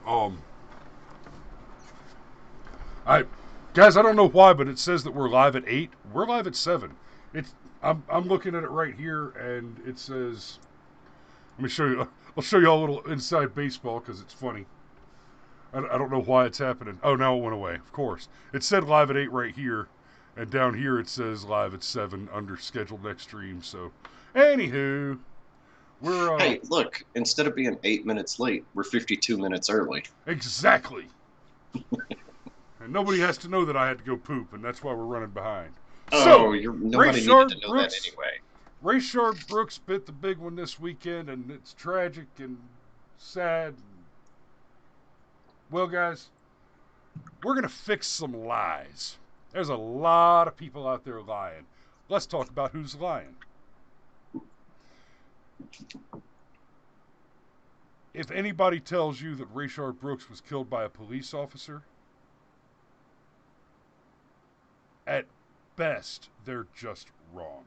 Um, I, guys, I don't know why, but it says that we're live at 8. We're live at 7. It's I'm looking at it right here, and it says. Let me show you. I'll show you all a little inside baseball because it's funny. I don't know why it's happening. Oh, now it went away. Of course, it said live at 8 right here, and down here it says live at 7 under scheduled next stream. So, anywho, we're Hey, look, instead of being 8 minutes late, we're 52 minutes early. exactly. And nobody has to know that I had to go poop, and that's why we're running behind. Oh, So, nobody needed Rayshard to know that Brooks, anyway. Rayshard Brooks bit the big one this weekend, and it's tragic and sad. Well, guys, we're gonna fix some lies. There's a lot of people out there lying. Let's talk about who's lying. If anybody tells you that Rayshard Brooks was killed by a police officer, at best, they're just wrong.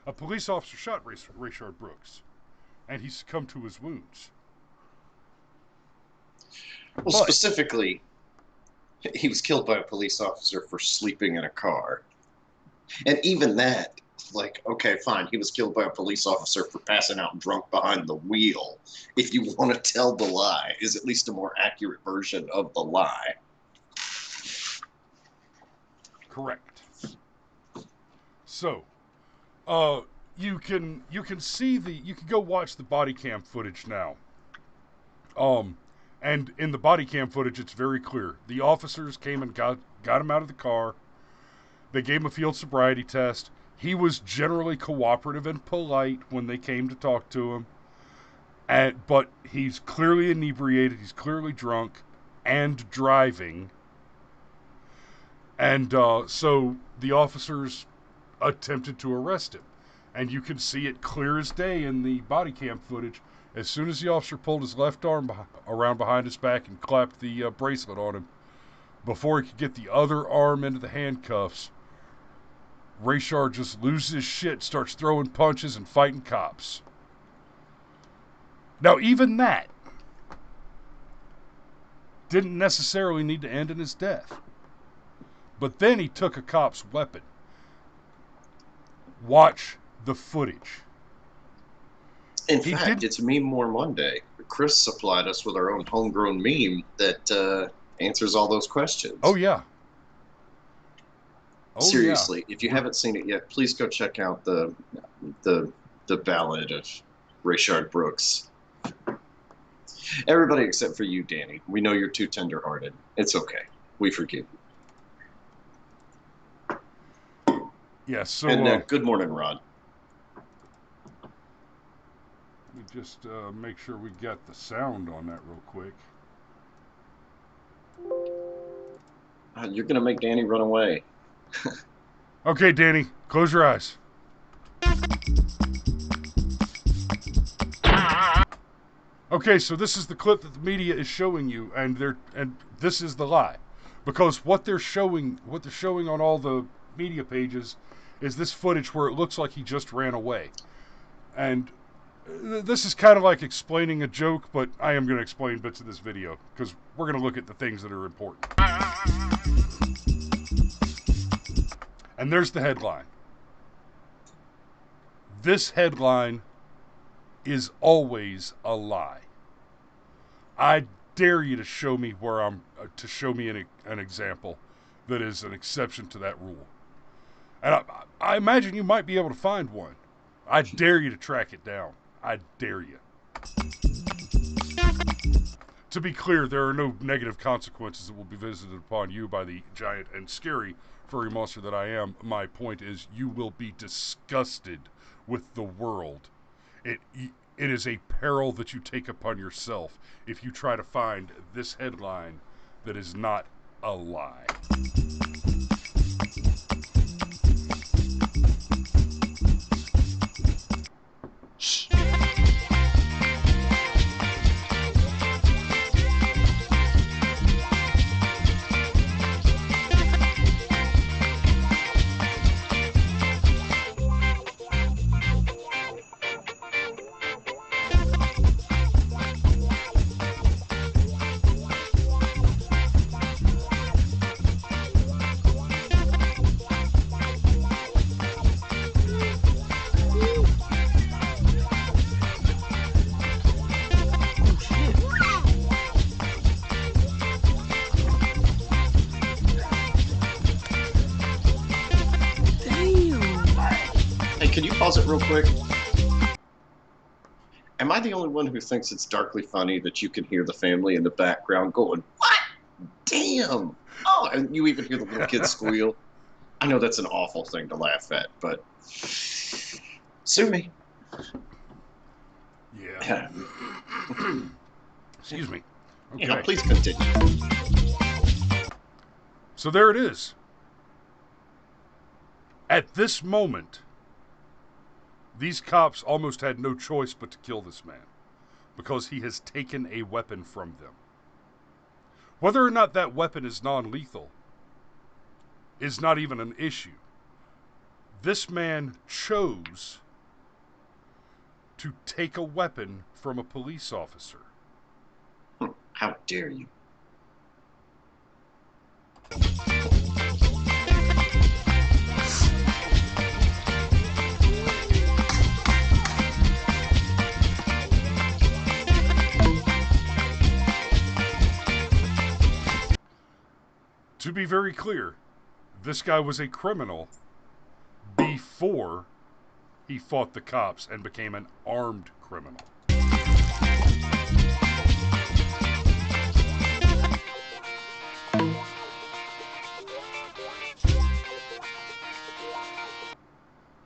A police officer shot Rayshard Brooks, and he succumbed to his wounds. Well, But specifically, he was killed by a police officer for sleeping in a car. And even that, like, okay, fine, he was killed by a police officer for passing out drunk behind the wheel. If you want to tell the lie, is at least a more accurate version of the lie. correct. So, you can see you can go watch the body cam footage now. And in the body cam footage, it's very clear. The officers came and got him out of the car. They gave him a field sobriety test. He was generally cooperative and polite when they came to talk to him. But he's clearly inebriated. He's clearly drunk and driving. And so the officers attempted to arrest him. And you can see it clear as day in the body cam footage. As soon as the officer pulled his left arm around behind his back and clapped the bracelet on him, before he could get the other arm into the handcuffs, Rayshard just loses his shit, starts throwing punches and fighting cops. Now, even that didn't necessarily need to end in his death. But then he took a cop's weapon. Watch the footage. In fact, it's Meme More Monday. Chris supplied us with our own homegrown meme that answers all those questions. Oh, yeah. Seriously, if you haven't seen it yet, please go check out the ballad of Rayshard Brooks. Everybody except for you, Danny. We know you're too tender-hearted. It's okay. We forgive you. Yeah, so... And good morning, Ron. Let me just make sure we got the sound on that real quick. You're going to make Danny run away. Okay, Danny, close your eyes. Okay, so this is the clip that the media is showing you, and this is the lie, because what they're showing on all the media pages is this footage where it looks like he just ran away, and this is kind of like explaining a joke, but I am going to explain bits of this video because we're going to look at the things that are important. And there's the headline. This headline is always a lie. I dare you to show me an example that is an exception to that rule. And I imagine you might be able to find one. I dare you to track it down. I dare you. To be clear, there are no negative consequences that will be visited upon you by the giant and scary furry monster that I am. My point is, you will be disgusted with the world. It is a peril that you take upon yourself if you try to find this headline that is not a lie. Can you pause it real quick? Am I the only one who thinks it's darkly funny that you can hear the family in the background going, "What? Damn!" Oh, and you even hear the little kids squeal. I know that's an awful thing to laugh at, but sue me. Yeah. Excuse me. Okay. Yeah, please continue. So there it is. At this moment, these cops almost had no choice but to kill this man because he has taken a weapon from them. Whether or not that weapon is non-lethal is not even an issue. This man chose to take a weapon from a police officer. How dare you? To be very clear, this guy was a criminal before he fought the cops and became an armed criminal.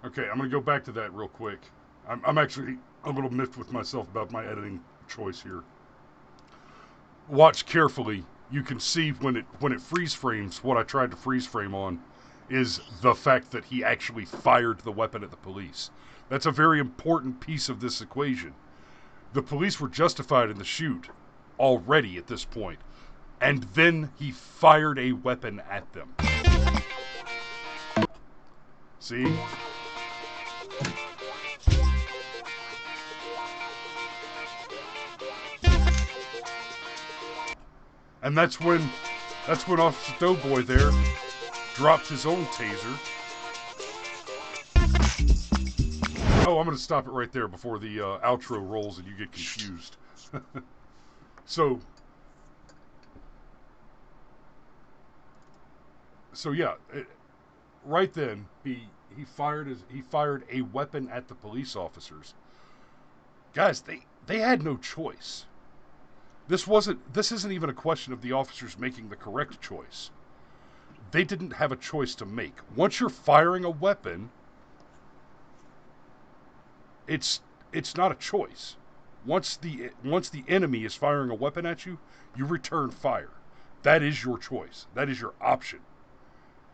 Okay, I'm going to go back to that real quick. I'm actually a little miffed with myself about my editing choice here. Watch carefully. You can see when it freeze frames, what I tried to freeze frame on is the fact that he actually fired the weapon at the police. That's a very important piece of this equation. The police were justified in the shoot already at this point, and then he fired a weapon at them. See? And that's when Officer Doughboy there dropped his own taser. Oh, I'm going to stop it right there before the outro rolls and you get confused. So yeah, right then he fired a weapon at the police officers. Guys, they had no choice. This isn't even a question of the officers making the correct choice. They didn't have a choice to make. Once you're firing a weapon, it's not a choice. Once the enemy is firing a weapon at you, you return fire. That is your choice. That is your option.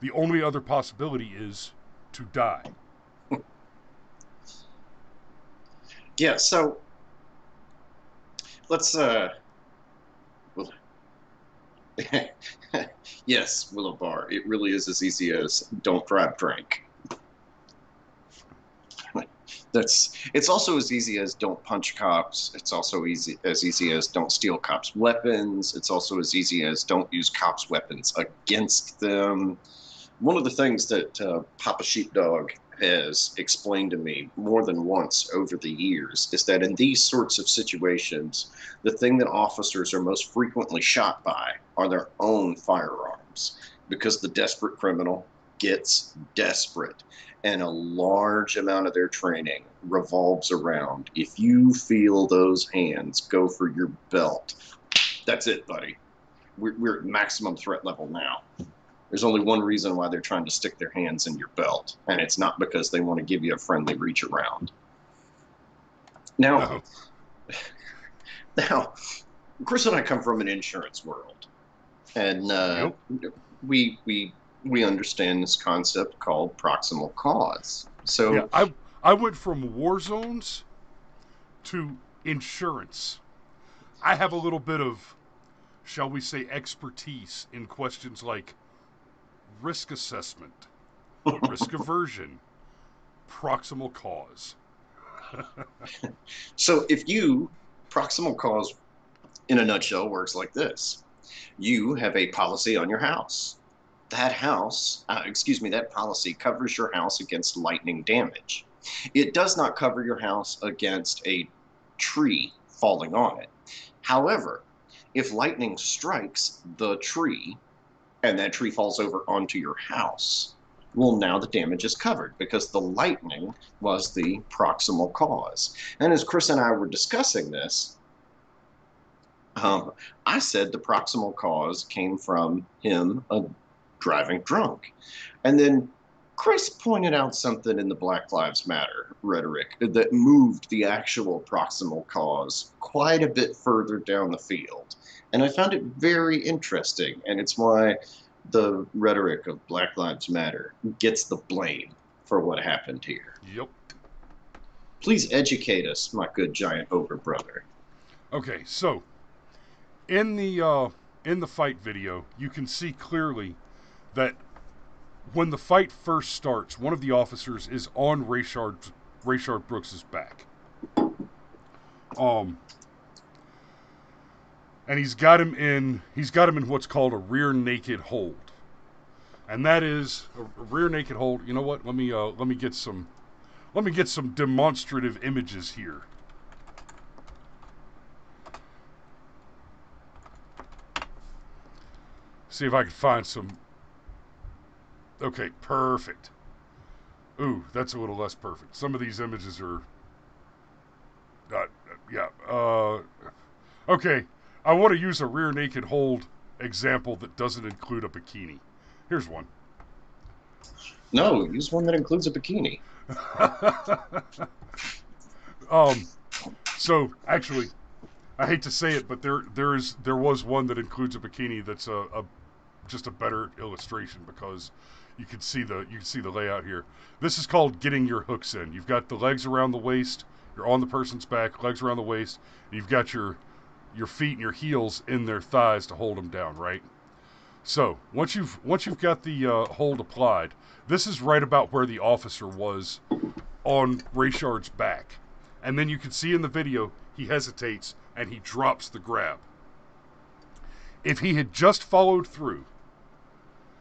The only other possibility is to die. Yeah, so let's yes, Willow Bar. It really is as easy as don't drive drink. It's also as easy as don't punch cops. It's also as easy as don't steal cops' weapons. It's also as easy as don't use cops' weapons against them. One of the things that Papa Sheepdog has explained to me more than once over the years is that in these sorts of situations, the thing that officers are most frequently shot by are their own firearms, because the desperate criminal gets desperate. And a large amount of their training revolves around, if you feel those hands go for your belt, that's it, buddy. We're at maximum threat level now. There's only one reason why they're trying to stick their hands in your belt, and it's not because they want to give you a friendly reach around. Now, Chris and I come from an insurance world, and we understand this concept called proximal cause. So yeah, I went from war zones to insurance. I have a little bit of, shall we say, expertise in questions like risk assessment, risk aversion, proximal cause. So proximal cause in a nutshell works like this. You have a policy on your house. That policy covers your house against lightning damage. It does not cover your house against a tree falling on it. However, if lightning strikes the tree and that tree falls over onto your house, Well, now the damage is covered because the lightning was the proximal cause. And as Chris and I were discussing this, um, I said the proximal cause came from him driving drunk. And then Chris pointed out something in the Black Lives Matter rhetoric that moved the actual proximal cause quite a bit further down the field. And I found it very interesting. And it's why the rhetoric of Black Lives Matter gets the blame for what happened here. Yep. Please educate us, my good giant ogre brother. Okay, so in the fight video, you can see clearly that when the fight first starts, one of the officers is on Rayshard Brooks's back. And he's got him in what's called a rear naked hold. And that is a rear naked hold. You know what? Let me get some demonstrative images here. See if I can find some. Okay, perfect. Ooh, that's a little less perfect. Some of these images are. Yeah. Okay, I want to use a rear naked hold example that doesn't include a bikini. Here's one. No, use one that includes a bikini. So actually, I hate to say it, but there was one that includes a bikini that's just a better illustration because you can see the layout here. This is called getting your hooks in. You've got the legs around the waist. You're on the person's back, legs around the waist. And you've got your feet and your heels in their thighs to hold them down, right? So once you've got the hold applied, this is right about where the officer was on Rayshard's back, and then you can see in the video he hesitates and he drops the grab. If he had just followed through,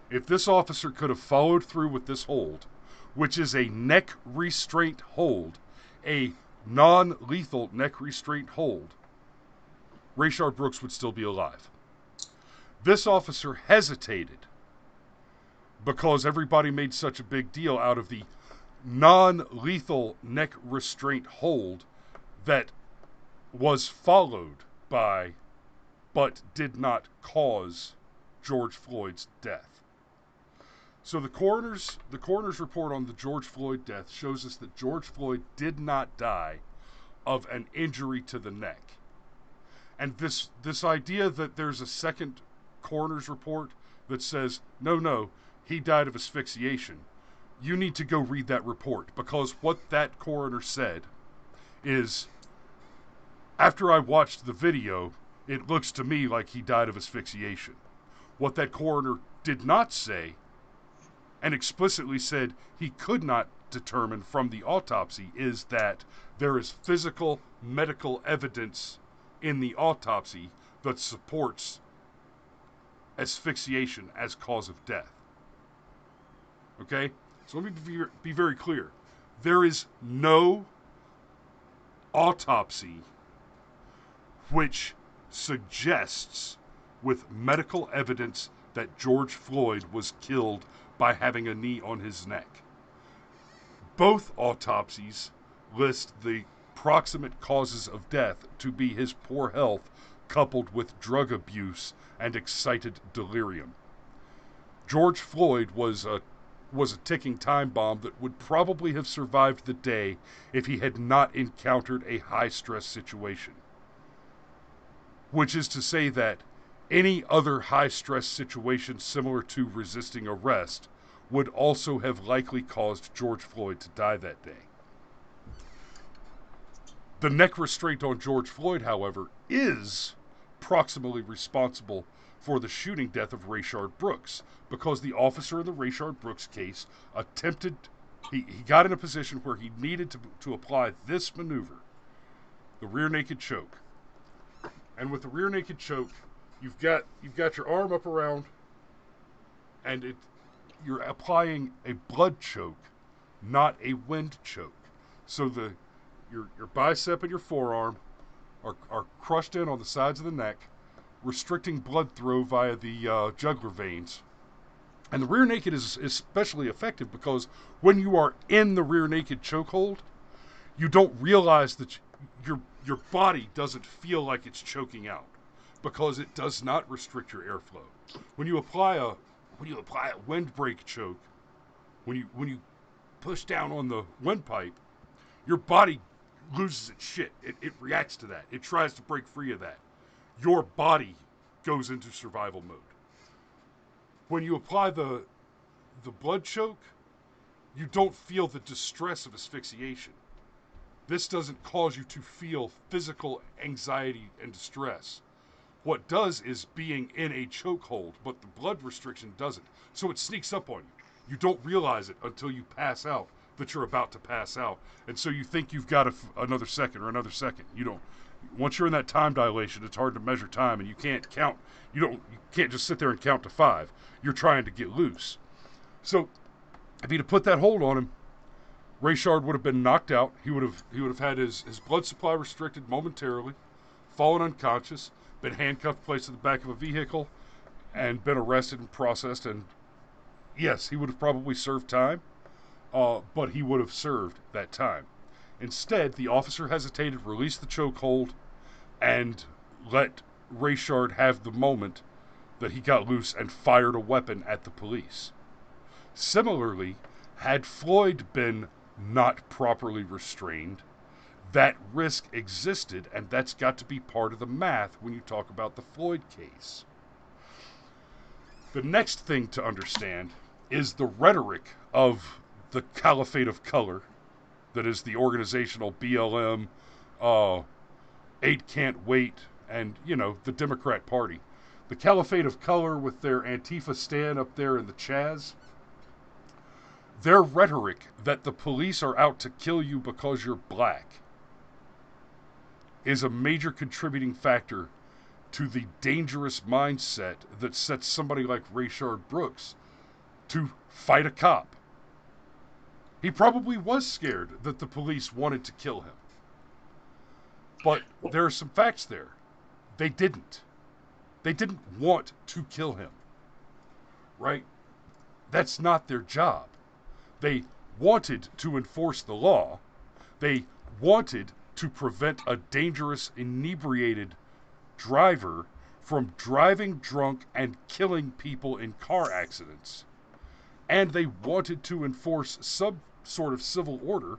if this officer could have followed through with this hold, which is a neck restraint hold, a non-lethal neck restraint hold, Rayshard Brooks would still be alive. This officer hesitated because everybody made such a big deal out of the non-lethal neck restraint hold that was followed by, but did not cause, George Floyd's death. So the coroner's report on the George Floyd death shows us that George Floyd did not die of an injury to the neck. And this idea that there's a second coroner's report that says, no, he died of asphyxiation. You need to go read that report, because what that coroner said is, after I watched the video, it looks to me like he died of asphyxiation. What that coroner did not say, and explicitly said he could not determine from the autopsy, is that there is physical medical evidence in the autopsy that supports asphyxiation as cause of death. Okay? So let me be very clear. There is no autopsy which suggests with medical evidence that George Floyd was killed by having a knee on his neck. Both autopsies list the proximate causes of death to be his poor health coupled with drug abuse and excited delirium. George Floyd was a ticking time bomb that would probably have survived the day if he had not encountered a high-stress situation. Which is to say that any other high-stress situation similar to resisting arrest would also have likely caused George Floyd to die that day. The neck restraint on George Floyd, however, is proximally responsible for the shooting death of Rayshard Brooks, because the officer in the Rayshard Brooks case he got in a position where he needed to apply this maneuver, the rear naked choke. And with the rear naked choke, you've got your arm up around, and you're applying a blood choke, not a wind choke. So your bicep and your forearm are crushed in on the sides of the neck, restricting blood flow via the jugular veins. And the rear naked is especially effective because when you are in the rear naked chokehold, you don't realize that your body doesn't feel like it's choking out because it does not restrict your airflow. When you apply a windbreak choke, when you push down on the windpipe, your body loses its shit. It reacts to that. It tries to break free of that. Your body goes into survival mode. When you apply the blood choke, you don't feel the distress of asphyxiation. This doesn't cause you to feel physical anxiety and distress. What does is being in a chokehold, but the blood restriction doesn't. So it sneaks up on you. You don't realize it until you pass out that you're about to pass out. And so you think you've got another second or another second. You don't. Once you're in that time dilation, it's hard to measure time, and you can't count. You can't just sit there and count to 5. You're trying to get loose. So if he'd have put that hold on him, Rayshard would have been knocked out. He would have had his blood supply restricted momentarily, fallen unconscious, been handcuffed, placed in the back of a vehicle, and been arrested and processed. And yes, he would have probably served time, but he would have served that time. Instead, the officer hesitated, released the chokehold, and let Rayshard have the moment that he got loose and fired a weapon at the police. Similarly, had Floyd been not properly restrained, that risk existed, and that's got to be part of the math when you talk about the Floyd case. The next thing to understand is the rhetoric of the Caliphate of Color, that is the organizational BLM, 8 Can't Wait, and, the Democrat Party. The Caliphate of Color with their Antifa stand up there in the Chaz, their rhetoric that the police are out to kill you because you're black is a major contributing factor to the dangerous mindset that sets somebody like Rayshard Brooks to fight a cop. He probably was scared that the police wanted to kill him. But there are some facts there. They didn't. They didn't want to kill him. Right? That's not their job. They wanted to enforce the law. They wanted to prevent a dangerous, inebriated driver from driving drunk and killing people in car accidents. And they wanted to enforce some sort of civil order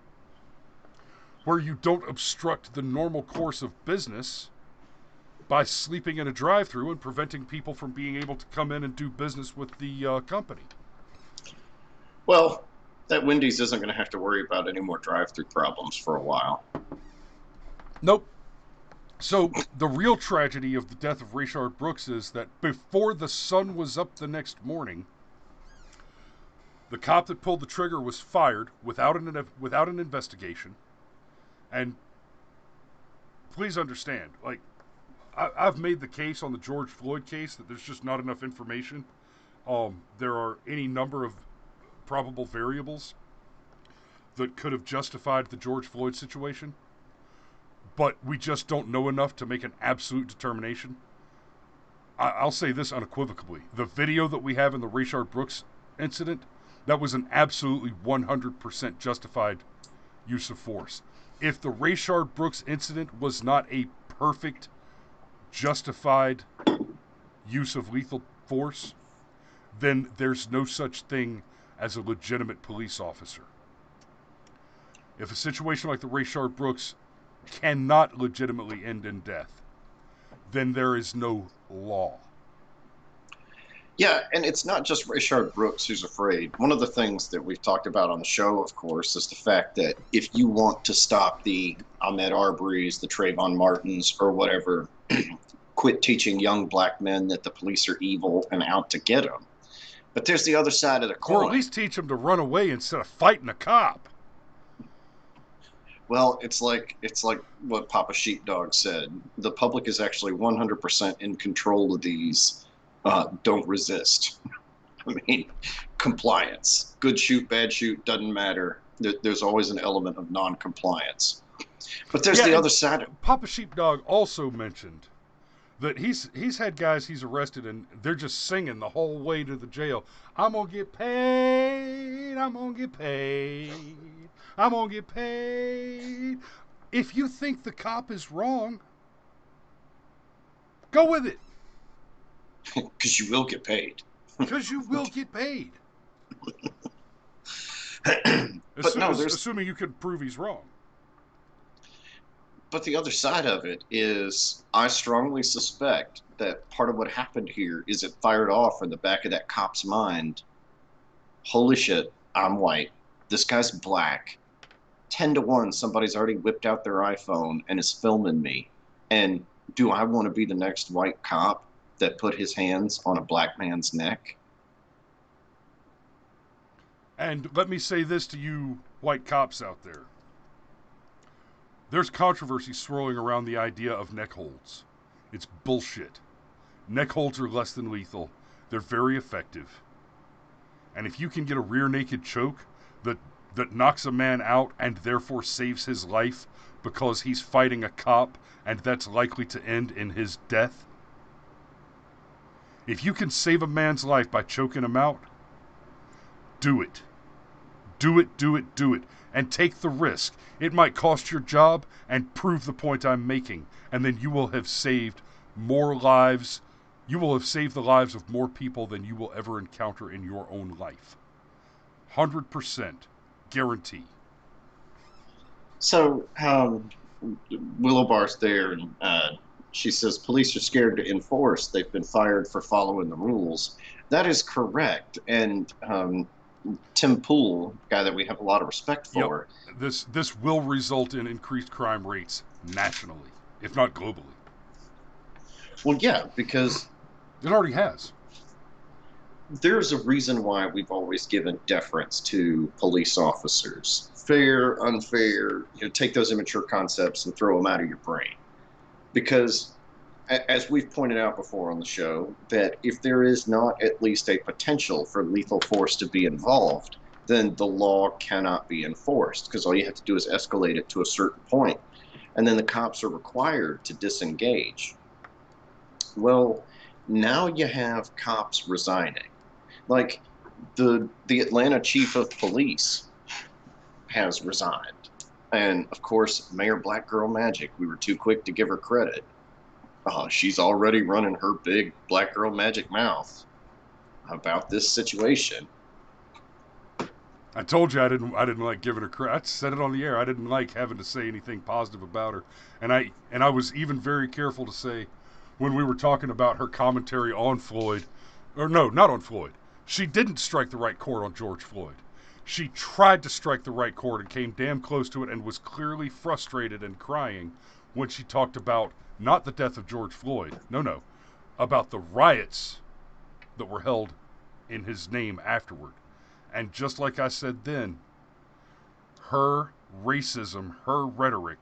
where you don't obstruct the normal course of business by sleeping in a drive-thru and preventing people from being able to come in and do business with the company. Well, that Wendy's isn't going to have to worry about any more drive-thru problems for a while. Nope. So the real tragedy of the death of Rayshard Brooks is that before the sun was up the next morning, the cop that pulled the trigger was fired without an investigation. And please understand, I've made the case on the George Floyd case that there's just not enough information. There are any number of probable variables that could have justified the George Floyd situation, but we just don't know enough to make an absolute determination. I'll say this unequivocally. The video that we have in the Rayshard Brooks incident, that was an absolutely 100% justified use of force. If the Rayshard Brooks incident was not a perfect, justified use of lethal force, then there's no such thing as a legitimate police officer. If a situation like the Rayshard Brooks cannot legitimately end in death, then there is no law. Yeah, and it's not just Rayshard Brooks who's afraid. One of the things that we've talked about on the show, of course, is the fact that if you want to stop the Ahmaud Arbery's, the Trayvon Martins, or whatever, quit teaching young black men that the police are evil and out to get them. But there's the other side of the coin. Or at least teach them to run away instead of fighting a cop. Well, it's like what Papa Sheepdog said. The public is actually 100% in control of these. Don't resist. I mean, compliance. Good shoot, bad shoot, doesn't matter. There's always an element of non-compliance. But there's the other side. Papa Sheepdog also mentioned that he's had guys he's arrested and they're just singing the whole way to the jail. I'm gonna get paid. I'm gonna get paid. I'm gonna get paid. If you think the cop is wrong, go with it. Because you will get paid. Because you will get paid. But no, there's assuming you can prove he's wrong. But the other side of it is, I strongly suspect that part of what happened here is it fired off in the back of that cop's mind. Holy shit, I'm white. This guy's black. 10 to 1, somebody's already whipped out their iPhone and is filming me. And do I want to be the next white cop that put his hands on a black man's neck? And let me say this to you white cops out there. There's controversy swirling around the idea of neck holds. It's bullshit. Neck holds are less than lethal. They're very effective. And if you can get a rear naked choke that knocks a man out and therefore saves his life because he's fighting a cop and that's likely to end in his death, if you can save a man's life by choking him out, do it. Do it, do it, do it. And take the risk. It might cost your job and prove the point I'm making. And then you will have saved more lives. You will have saved the lives of more people than you will ever encounter in your own life. 100% guarantee. So, Willow Bar's there, and she says police are scared to enforce. They've been fired for following the rules. That is correct. And Tim Pool, guy that we have a lot of respect for. Yep. This will result in increased crime rates nationally, if not globally. Well, yeah, because it already has. There's a reason why we've always given deference to police officers. Fair, unfair, take those immature concepts and throw them out of your brain. Because, as we've pointed out before on the show, that if there is not at least a potential for lethal force to be involved, then the law cannot be enforced, because all you have to do is escalate it to a certain point, and then the cops are required to disengage. Well, now you have cops resigning. Like, the Atlanta chief of police has resigned. And, of course, Mayor Black Girl Magic, we were too quick to give her credit. She's already running her big Black Girl Magic mouth about this situation. I told you I didn't like giving her credit. I said it on the air. I didn't like having to say anything positive about her. And I was even very careful to say, when we were talking about her commentary on Floyd, or no, not on Floyd. She didn't strike the right chord on George Floyd. She tried to strike the right chord and came damn close to it and was clearly frustrated and crying when she talked about not the death of George Floyd, no, about the riots that were held in his name afterward. And just like I said then, her racism, her rhetoric,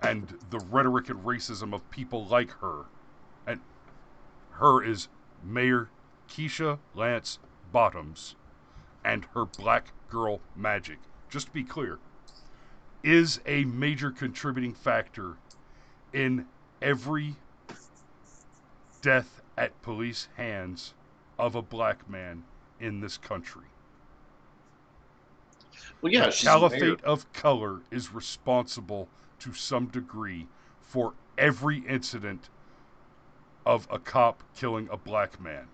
and the rhetoric and racism of people like her, and her is Mayor Keisha Lance Bottoms, and her Black Girl Magic, just to be clear, is a major contributing factor in every death at police hands of a black man in this country. Well, yeah, the caliphate of color is responsible to some degree for every incident of a cop killing a black man,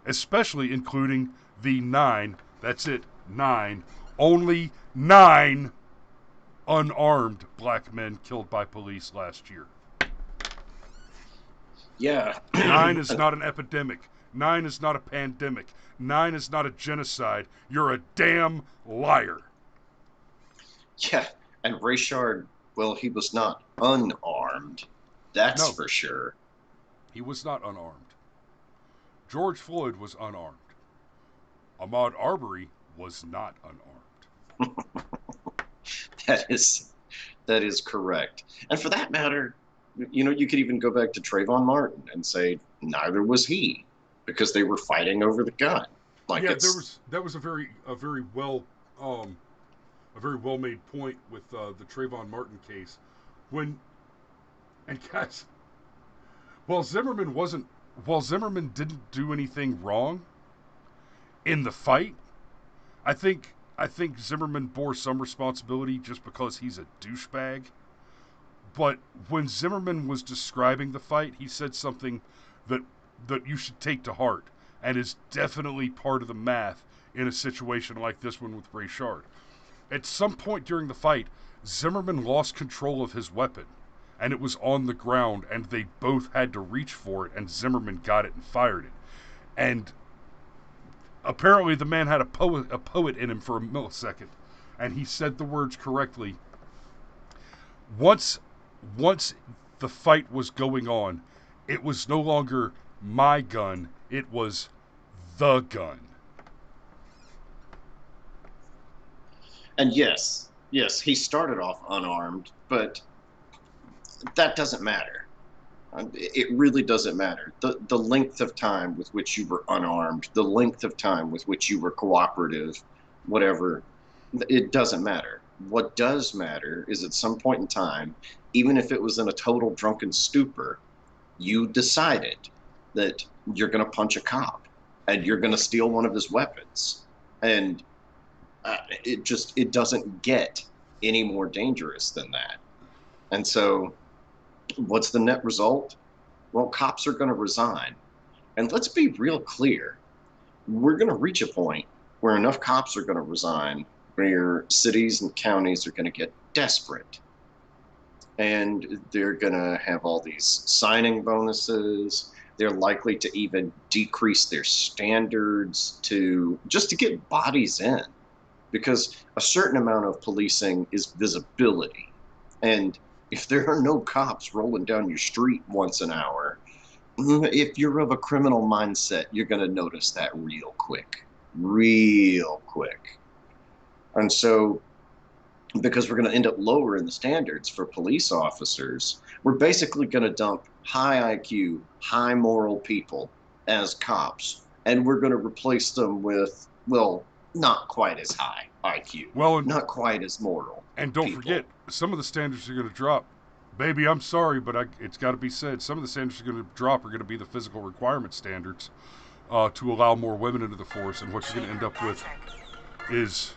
especially including the 9, that's it, 9, only 9 unarmed black men killed by police last year. Yeah. 9 is not an epidemic. 9 is not a pandemic. 9 is not a genocide. You're a damn liar. Yeah, and Rayshard, well, he was not unarmed. That's for sure. He was not unarmed. George Floyd was unarmed. Ahmaud Arbery was not unarmed. That is correct. And for that matter, you could even go back to Trayvon Martin and say neither was he, because they were fighting over the gun. Like, yeah, that was a very well made point with the Trayvon Martin case. And guys, Well, Zimmerman wasn't. While Zimmerman didn't do anything wrong in the fight, I think Zimmerman bore some responsibility just because he's a douchebag. But when Zimmerman was describing the fight, he said something that that you should take to heart and is definitely part of the math in a situation like this one with Rayshard. At some point during the fight, Zimmerman lost control of his weapon, and it was on the ground, and they both had to reach for it, and Zimmerman got it and fired it. And apparently, the man had a poet in him for a millisecond, and he said the words correctly. Once, once the fight was going on, it was no longer my gun; it was the gun. And yes, he started off unarmed, but that doesn't matter. It really doesn't matter. The length of time with which you were unarmed, the length of time with which you were cooperative, whatever, it doesn't matter. What does matter is at some point in time, even if it was in a total drunken stupor, you decided that you're going to punch a cop and you're going to steal one of his weapons. And it doesn't get any more dangerous than that. And so what's the net result? Well, cops are going to resign. And let's be real clear. We're going to reach a point where enough cops are going to resign, where cities and counties are going to get desperate. And they're going to have all these signing bonuses. They're likely to even decrease their standards to just to get bodies in, because a certain amount of policing is visibility. And if there are no cops rolling down your street once an hour, if you're of a criminal mindset, you're going to notice that real quick, real quick. And so, because we're going to end up lowering the standards for police officers, we're basically going to dump high IQ, high moral people as cops, and we're going to replace them with, well, not quite as high IQ, Well, not quite as moral. and don't people. forget, some of the standards are going to drop. Baby, I'm sorry, but it's got to be said. Some of the standards are going to drop are going to be the physical requirement standards to allow more women into the force. And what you're going to end up with is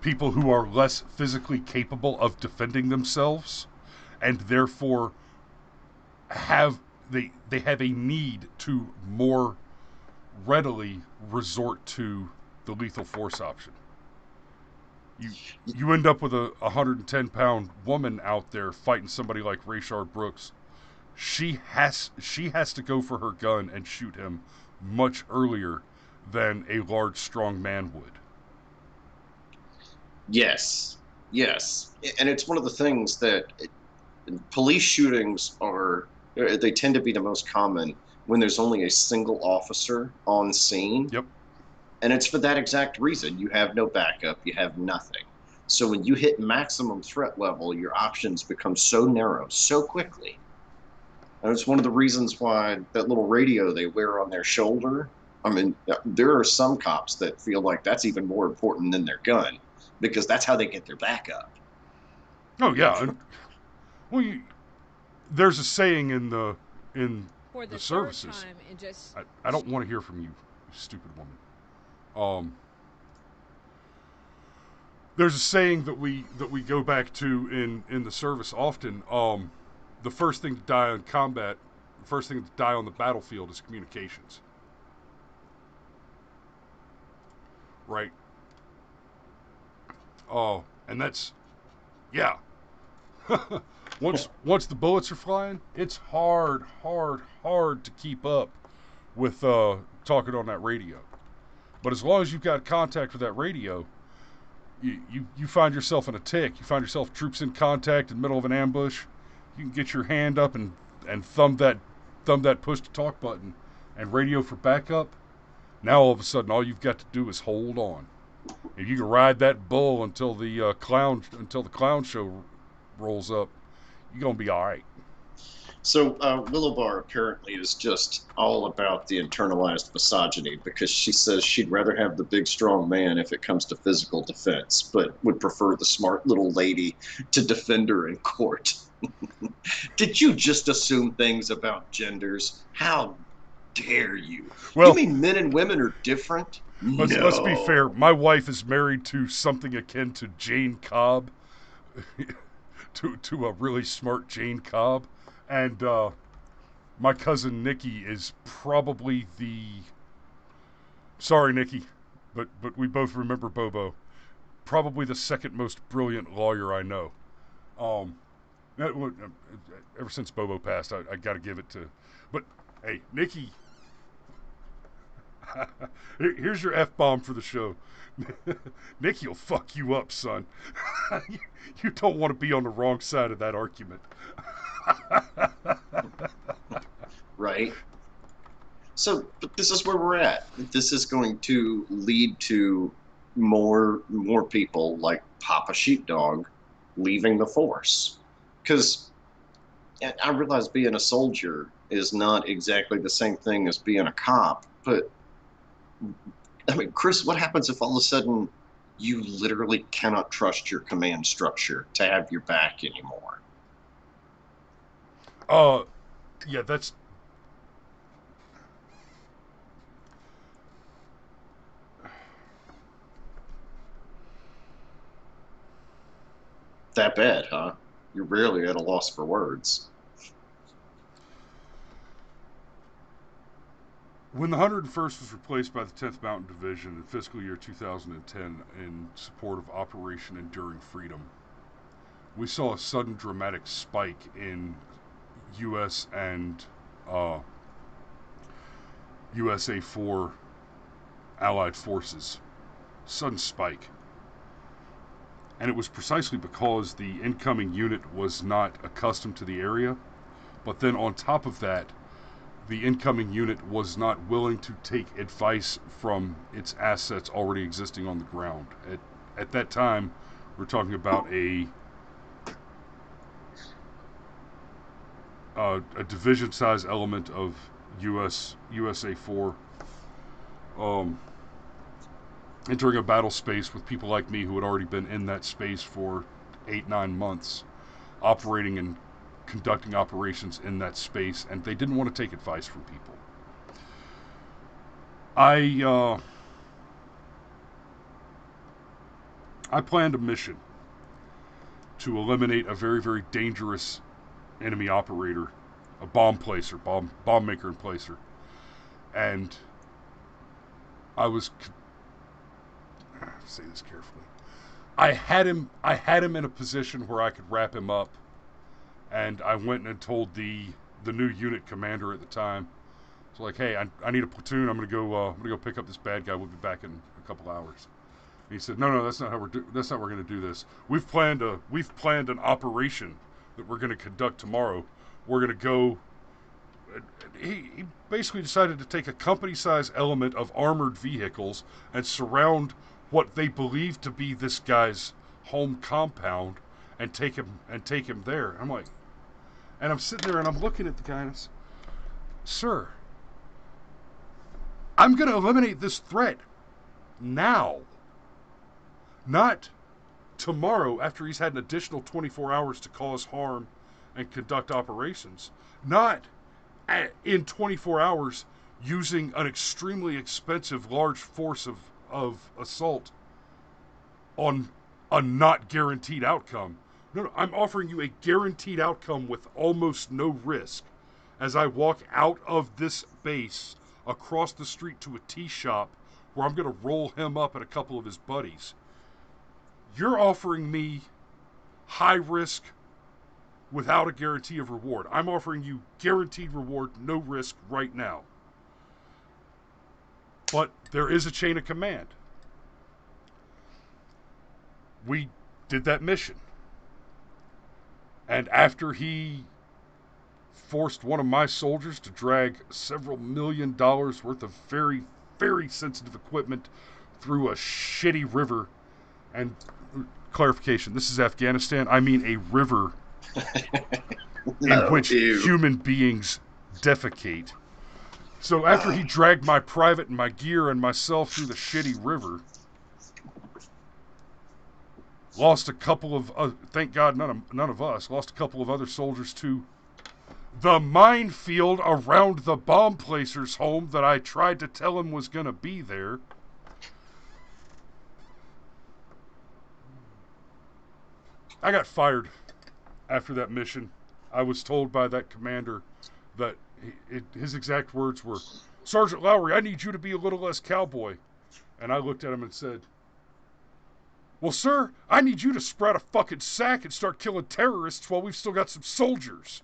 people who are less physically capable of defending themselves, and therefore they have a need to more readily resort to the lethal force option. You end up with a 110-pound woman out there fighting somebody like Rayshard Brooks. She has to go for her gun and shoot him much earlier than a large, strong man would. Yes, yes. And it's one of the things that police shootings are, they tend to be the most common when there's only a single officer on scene. Yep. And it's for that exact reason. You have no backup, you have nothing. So when you hit maximum threat level, your options become so narrow so quickly. And it's one of the reasons why that little radio they wear on their shoulder. I mean, there are some cops that feel like that's even more important than their gun, because that's how they get their backup. Oh yeah. Well, there's a saying in the services. I don't want to hear from you, stupid woman. There's a saying that we go back to in the service often. The first thing to die in combat, the first thing to die on the battlefield is communications. Right. And that's, yeah. Once the bullets are flying, it's hard to keep up with talking on that radio. But as long as you've got contact with that radio, you find yourself in a tick. You find yourself troops in contact in the middle of an ambush. You can get your hand up and thumb that push to talk button and radio for backup. Now all of a sudden, all you've got to do is hold on. If you can ride that bull until the clown show rolls up, you're gonna be all right. So Willowbar apparently is just all about the internalized misogyny, because she says she'd rather have the big strong man if it comes to physical defense, but would prefer the smart little lady to defend her in court. Did you just assume things about genders? How dare you? You Well, mean men and women are different? let's be fair. No. My wife is married to something akin to Jane Cobb, to a really smart Jane Cobb, and my cousin Nikki is probably the. Sorry, Nikki, but we both remember Bobo. Probably the second most brilliant lawyer I know. Um, ever since Bobo passed, I got to give it to. But hey, Nikki, here's your F bomb for the show. Nikki will fuck you up, son. You don't want to be on the wrong side of that argument. Right? So, but this is where we're at. This is going to lead to more people like Papa Sheepdog leaving the force. Because I realize being a soldier is not exactly the same thing as being a cop, but I mean, Chris, what happens if all of a sudden you literally cannot trust your command structure to have your back anymore? Uh, yeah, that's. That bad, huh? You're really at a loss for words. When the 101st was replaced by the 10th Mountain Division in fiscal year 2010 in support of Operation Enduring Freedom, we saw a sudden dramatic spike in U.S. and uh, USA 4 Allied forces. Sudden spike. And it was precisely because the incoming unit was not accustomed to the area, but then on top of that, the incoming unit was not willing to take advice from its assets already existing on the ground. At that time, we're talking about a division size element of USA 4 um, entering a battle space with people like me who had already been in that space for 8-9 months, operating and conducting operations in that space, and they didn't want to take advice from people. I I planned a mission to eliminate a very, very dangerous enemy operator, a bomb placer, bomb maker and placer, and I was say this carefully. I had him in a position where I could wrap him up, and I went and told the new unit commander at the time. So like, hey, I need a platoon. I'm gonna go pick up this bad guy. We'll be back in a couple hours. And he said, no, that's not how that's not how we're gonna do this. We've planned an operation that we're gonna conduct tomorrow. We're gonna go. He basically decided to take a company-sized element of armored vehicles and surround what they believed to be this guy's home compound and take him there. I'm like, and I'm sitting there and I'm looking at the guy and I said, sir, I'm going to eliminate this threat now, not tomorrow after he's had an additional 24 hours to cause harm and conduct operations, not in 24 hours using an extremely expensive large force of assault on a not guaranteed outcome. No, I'm offering you a guaranteed outcome with almost no risk as I walk out of this base across the street to a tea shop where I'm going to roll him up and a couple of his buddies. You're offering me high risk without a guarantee of reward. I'm offering you guaranteed reward, no risk right now. But there is a chain of command. We did that mission. And after he forced one of my soldiers to drag several $1,000,000 worth of very, very sensitive equipment through a shitty river, and clarification, this is Afghanistan, I mean a river in No, which ew. human beings defecate. So after he dragged my private and my gear and myself through the shitty river, Lost a couple of, thank God none of us, lost a couple of other soldiers to the minefield around the bomb placer's home that I tried to tell him was going to be there. I got fired after that mission. I was told by that commander that his exact words were, Sergeant Lowry, I need you to be a little less cowboy. And I looked at him and said, well, sir, I need you to spread a fucking sack and start killing terrorists while we've still got some soldiers.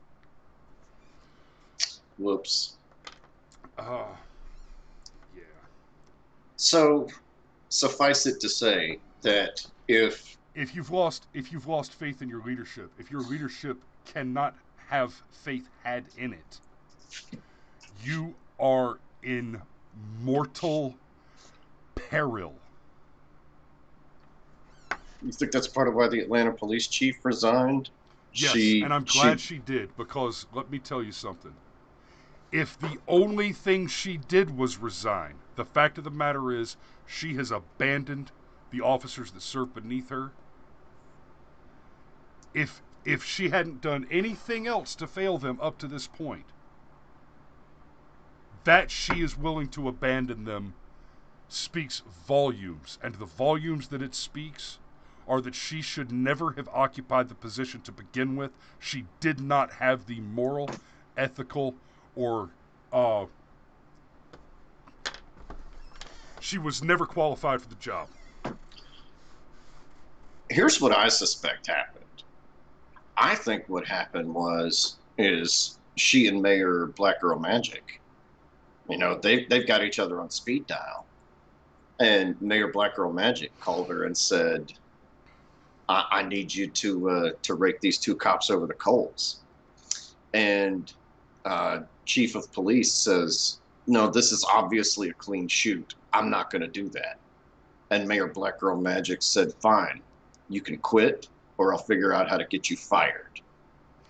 Whoops. Yeah. So, suffice it to say that if you've lost faith in your leadership, if your leadership cannot have faith had in it, you are in mortal peril. You think that's part of why the Atlanta police chief resigned? Yes, and I'm glad she did, because let me tell you something. If the only thing she did was resign, the fact of the matter is she has abandoned the officers that serve beneath her. If she hadn't done anything else to fail them up to this point, that she is willing to abandon them speaks volumes, and the volumes that it speaks are that she should never have occupied the position to begin with. She did not have the moral, ethical, or she was never qualified for the job. Here's what I suspect happened. I think what happened is she and Mayor Black Girl Magic, they've got each other on speed dial. And Mayor Black Girl Magic called her and said, I need you to rake these two cops over the coals. And Chief of Police says, no, this is obviously a clean shoot. I'm not going to do that. And Mayor Black Girl Magic said, fine, you can quit or I'll figure out how to get you fired.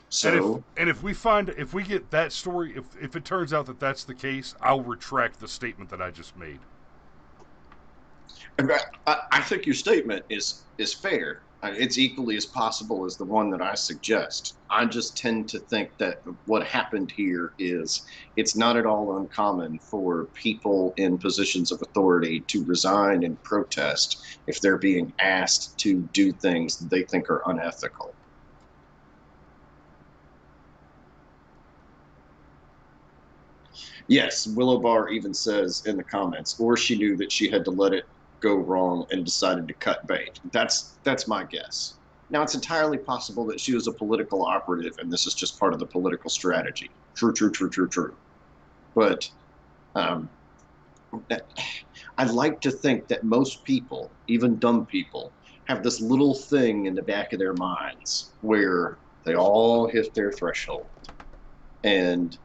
So, and if we get that story, if it turns out that that's the case, I'll retract the statement that I just made. I think your statement is fair. It's equally as possible as the one that I suggest. I just tend to think that what happened here is it's not at all uncommon for people in positions of authority to resign and protest if they're being asked to do things that they think are unethical. Yes, Willow Bar even says in the comments, or she knew that she had to let it go wrong and decided to cut bait. That's my guess. Now, it's entirely possible that she was a political operative and this is just part of the political strategy. True. But I'd like to think that most people, even dumb people, have this little thing in the back of their minds where they all hit their threshold. And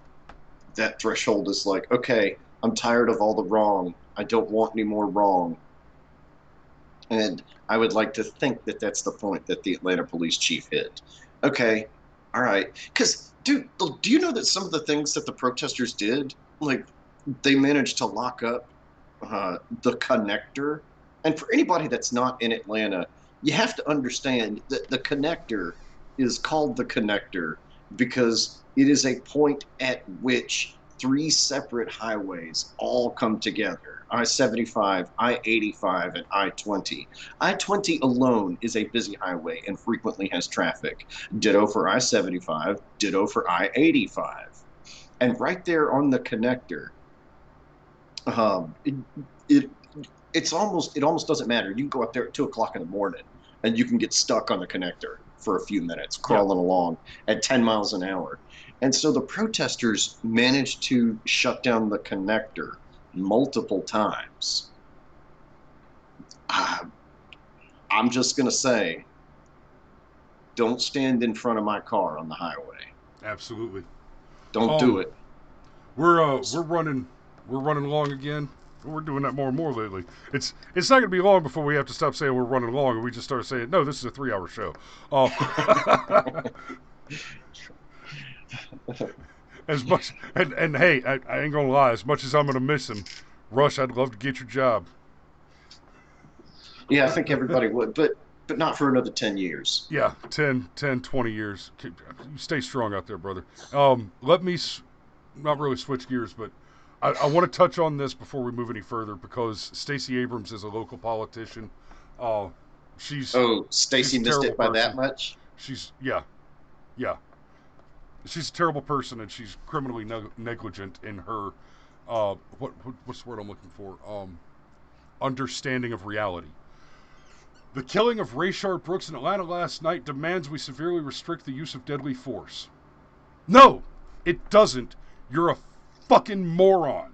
that threshold is like, okay, I'm tired of all the wrong. I don't want any more wrong. And I would like to think that that's the point that the Atlanta police chief hit. Okay, all right. Because, dude, do you know that some of the things that the protesters did, like, they managed to lock up the connector? And for anybody that's not in Atlanta, you have to understand that the connector is called the connector because it is a point at which three separate highways all come together. I-75, I-85, and I-20. I-20 alone is a busy highway and frequently has traffic. Ditto for I-75, ditto for I-85. And right there on the connector, it almost doesn't matter. You can go up there at 2 o'clock in the morning and you can get stuck on the connector for a few minutes, crawling along at 10 miles an hour. And so the protesters managed to shut down the connector multiple times. I'm just going to say, don't stand in front of my car on the highway. Absolutely. Don't do it. We're running along again. We're doing that more and more lately. It's not going to be long before we have to stop saying we're running along and we just start saying, no, this is a 3-hour show. As much and hey, I ain't gonna lie. As much as I'm gonna miss him, Rush, I'd love to get your job. Yeah, I think everybody would. But but not for another 10 years. Yeah, 20 years. You stay strong out there, brother. Let me not really switch gears, but I want to touch on this before we move any further because Stacey Abrams is a local politician. Uh, she's Oh, she's Stacy a missed terrible it by that person. much? She's yeah. She's a terrible person, and she's criminally negligent in her what's the word I'm looking for? Understanding of reality. The killing of Rayshard Brooks in Atlanta last night demands we severely restrict the use of deadly force. No, it doesn't. You're a fucking moron.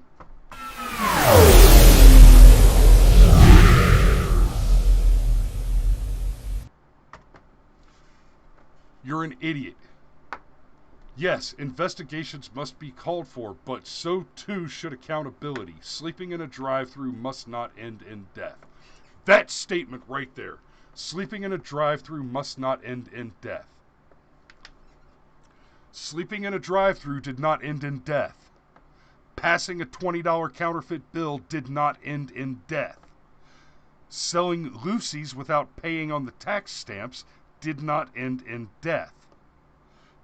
You're an idiot. Yes, investigations must be called for, but so too should accountability. Sleeping in a drive-thru must not end in death. That statement right there. Sleeping in a drive-thru must not end in death. Sleeping in a drive-thru did not end in death. Passing a $20 counterfeit bill did not end in death. Selling Lucy's without paying on the tax stamps did not end in death.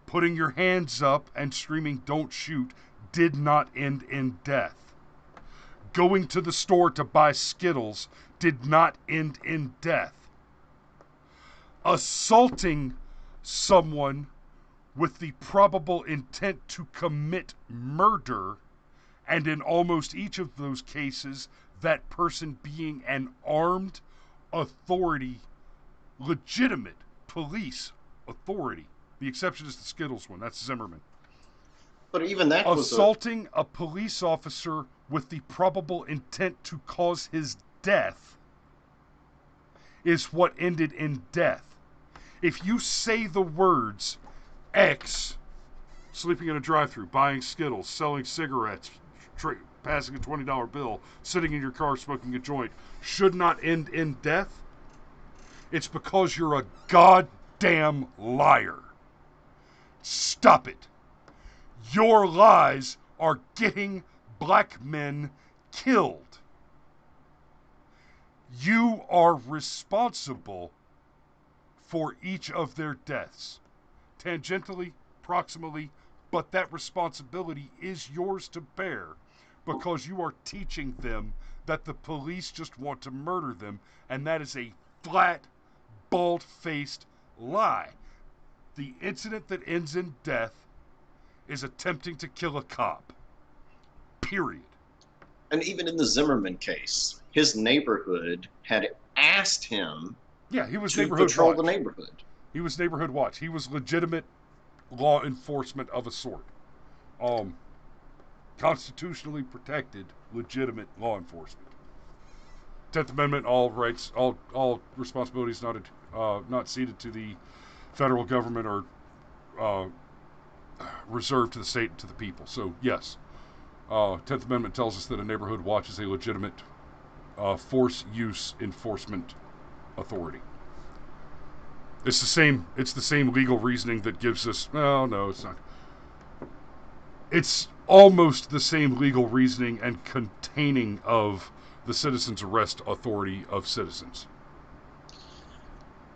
Putting your hands up and screaming "don't shoot" did not end in death. Going to the store to buy Skittles did not end in death. Assaulting someone with the probable intent to commit murder, and in almost each of those cases, that person being an armed authority, legitimate police authority. The exception is the Skittles one. That's Zimmerman. But even that was assaulting a police officer with the probable intent to cause his death is what ended in death. If you say the words X, sleeping in a drive-thru, buying Skittles, selling cigarettes, passing a $20 bill, sitting in your car smoking a joint, should not end in death, it's because you're a goddamn liar. Stop it. Your lies are getting black men killed. You are responsible for each of their deaths. Tangentially, proximally, but that responsibility is yours to bear because you are teaching them that the police just want to murder them, and that is a flat, bald-faced lie. The incident that ends in death is attempting to kill a cop. Period. and even in the Zimmerman case, his neighborhood had asked him Yeah, he was to neighborhood patrol watch. the neighborhood. He was neighborhood watch. He was legitimate law enforcement of a sort. Constitutionally protected, legitimate law enforcement. 10th Amendment, all rights, all responsibilities not ceded to the federal government or reserved to the state and to the people. So yes, 10th Amendment tells us that a neighborhood watch is a legitimate force use enforcement authority. It's the same legal reasoning that gives us. Well, no, it's not. It's almost the same legal reasoning and containing of the citizens' arrest authority of citizens.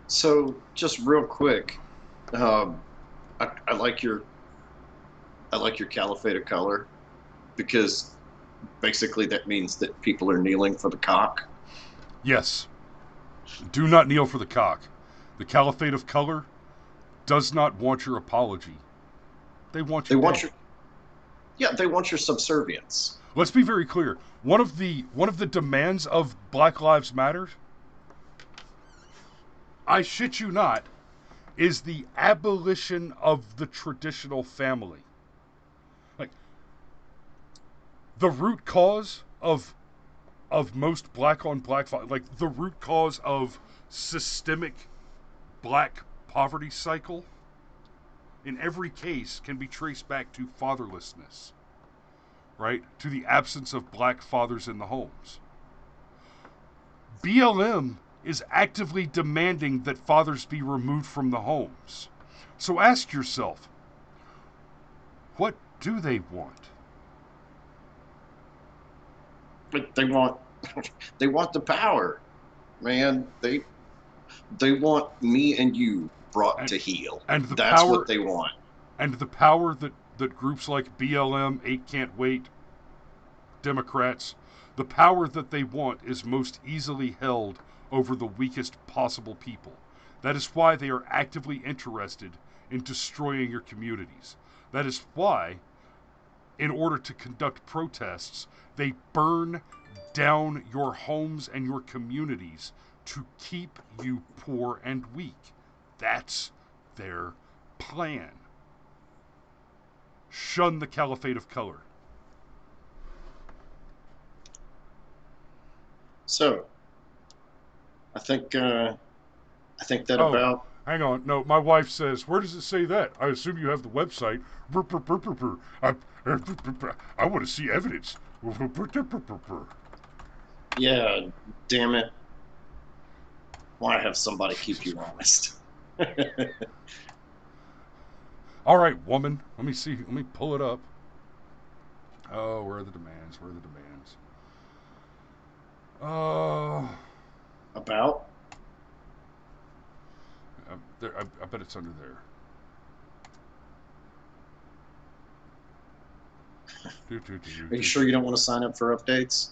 So just real quick, I like your caliphate of color because basically that means that people are kneeling for the cock. Yes. Do not kneel for the cock. The Caliphate of Color does not want your apology. They want They you want dead. your they want your subservience. Let's be very clear. One of the demands of Black Lives Matter, I shit you not, is the abolition of the traditional family. Like the root cause of most black on black, like the root cause of systemic black poverty cycle in every case can be traced back to fatherlessness, right? To the absence of black fathers in the homes. BLM is actively demanding that fathers be removed from the homes. So ask yourself, what do they want? They want they want the power, man. They want me and you brought and to heel. and the That's power what they want. that groups like BLM, 8 Can't Wait, Democrats, the power that they want is most easily held over the weakest possible people. That is why they are actively interested in destroying your communities. That is why, in order to conduct protests, they burn down your homes and your communities to keep you poor and weak. That's their plan. Shun the caliphate of color. So, I think that Oh, about. hang on. No, my wife says, where does it say that? I assume you have the website. I want to see evidence. Yeah, damn it. Why have somebody keep Jesus you Christ. honest? All right, woman. Let me see. Let me pull it up. Oh, where are the demands? Where are the demands? Oh, About? I bet it's under there. Are you sure you don't want to sign up for updates?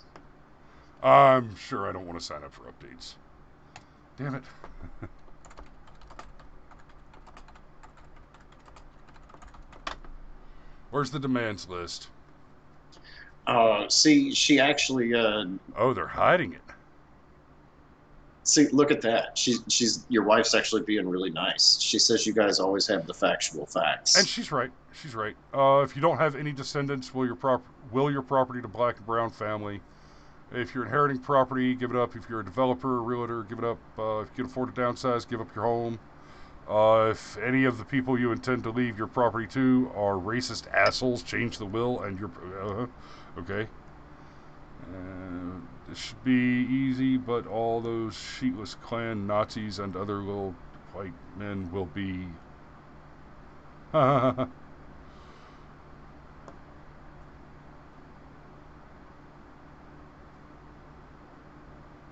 I'm sure I don't want to sign up for updates. Damn it. Where's the demands list? See, she actually, Oh, they're hiding it. see, look at that. Your wife's actually being really nice. She says you guys always have the factual And facts. she's right. She's right. If you don't have any descendants, will your property to black and brown family. If you're inheriting property, give it up. If you're a developer, a realtor, give it up. If you can afford to downsize, give up your home. If any of the people you intend to leave your property to are racist assholes, change the will and your. Okay. This should be easy, but all those sheetless Klan Nazis and other little white men will be.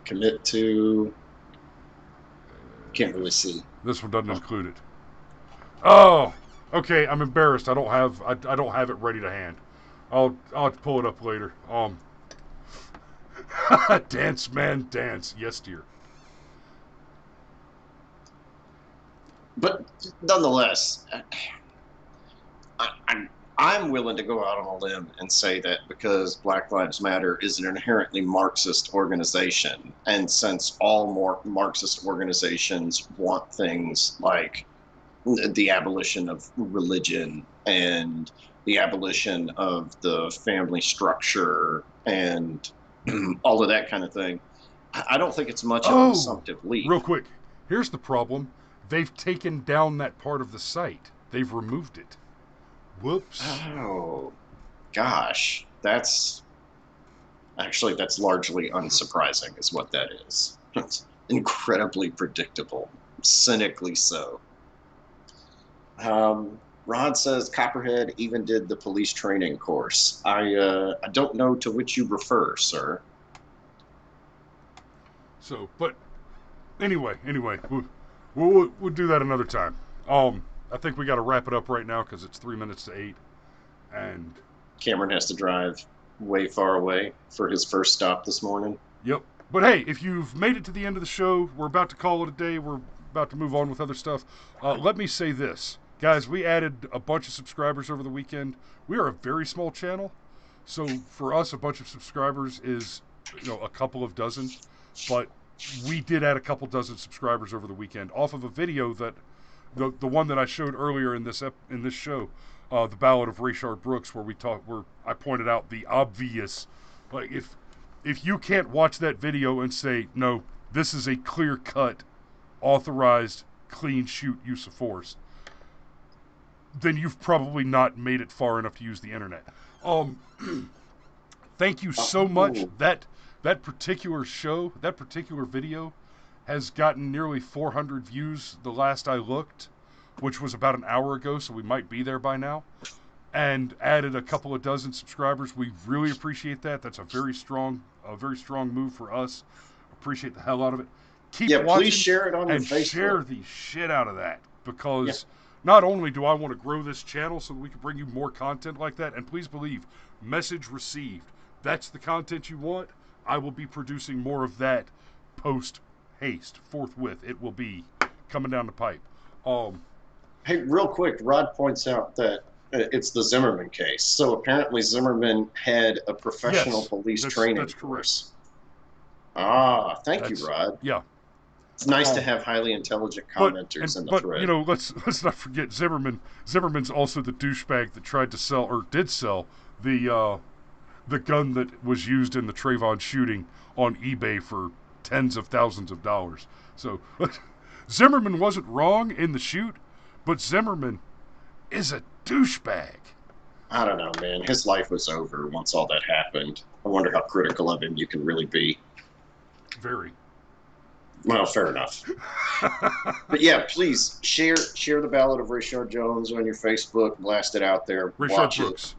Commit to. Can't really see. This one doesn't Oh, include it. Oh, okay. I'm embarrassed. I don't have it ready to hand. I'll have to pull it up later. Dance, man, dance. Yes, dear. but nonetheless, I, I'm willing to go out on a limb and say that because Black Lives Matter is an inherently Marxist organization, and since all more Marxist organizations want things like the abolition of religion and the abolition of the family structure and all of that kind of thing, I don't think it's much of an Oh, assumptive leap. real quick. Here's the problem. They've taken down that part of the site. They've removed it. Whoops. Oh, gosh, that's largely unsurprising, is what that is. It's incredibly predictable, cynically so. Rod says Copperhead even did the police training course. I don't know to which you refer, sir. So, but anyway, we'll do that another time. I think we got to wrap it up right now because it's 3 minutes to 8, and Cameron has to drive way far away for his first stop this morning. yep. But hey, if you've made it to the end of the show, we're about to call it a day. We're about to move on with other stuff. Let me say this, guys. We added a bunch of subscribers over the weekend. We are a very small channel, so for us, a bunch of subscribers is a couple of dozen. But we did add a couple dozen subscribers over the weekend off of a video that the one that I showed earlier in this show, the Ballad of Rayshard Brooks, where I pointed out the obvious, like if you can't watch that video and say no, this is a clear cut, authorized, clean shoot use of force, then you've probably not made it far enough to use the internet. Thank you so much. Oh, That particular video, has gotten nearly 400 views the last I looked, which was about an hour ago, so we might be there by now. And added a couple of dozen subscribers. We really appreciate that. That's a very strong move for us. Appreciate the hell out of it. keep Yeah, watching please share it on your and Facebook. share the shit out of that, because not only do I want to grow this channel so that we can bring you more content like that, and please believe, message received. That's the content you want. I will be producing more of that post haste, forthwith. It will be coming down the pipe. Hey, real quick, Rod points out that it's the Zimmerman case. So apparently Zimmerman had a professional Yes, police that's training correct. course. Ah, thank you, Rod. Yeah. It's nice to have highly intelligent commenters in the thread. You know, let's not forget Zimmerman. Zimmerman's also the douchebag that tried to sell, or did sell, the gun that was used in the Trayvon shooting on eBay for tens of thousands of dollars. So Zimmerman wasn't wrong in the shoot, but Zimmerman is a douchebag. I don't know, man. His life was over once all that happened. I wonder how critical of him you can really be. Very. Well, fair enough. But yeah, please share the Ballad of Rayshard Jones on your Facebook. Blast it out there. Rayshard Brooks.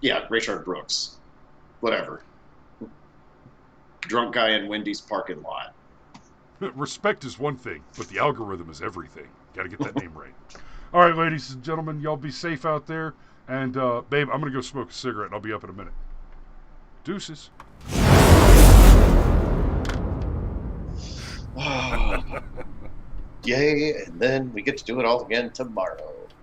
Yeah, Rayshard Brooks. Whatever. Drunk guy in Wendy's parking lot. Respect is one thing, but the algorithm is everything. Got to get that name right. All right, ladies and gentlemen, y'all be safe out there. And, babe, I'm going to go smoke a cigarette, and I'll be up in a minute. Deuces. Yay, and then we get to do it all again tomorrow.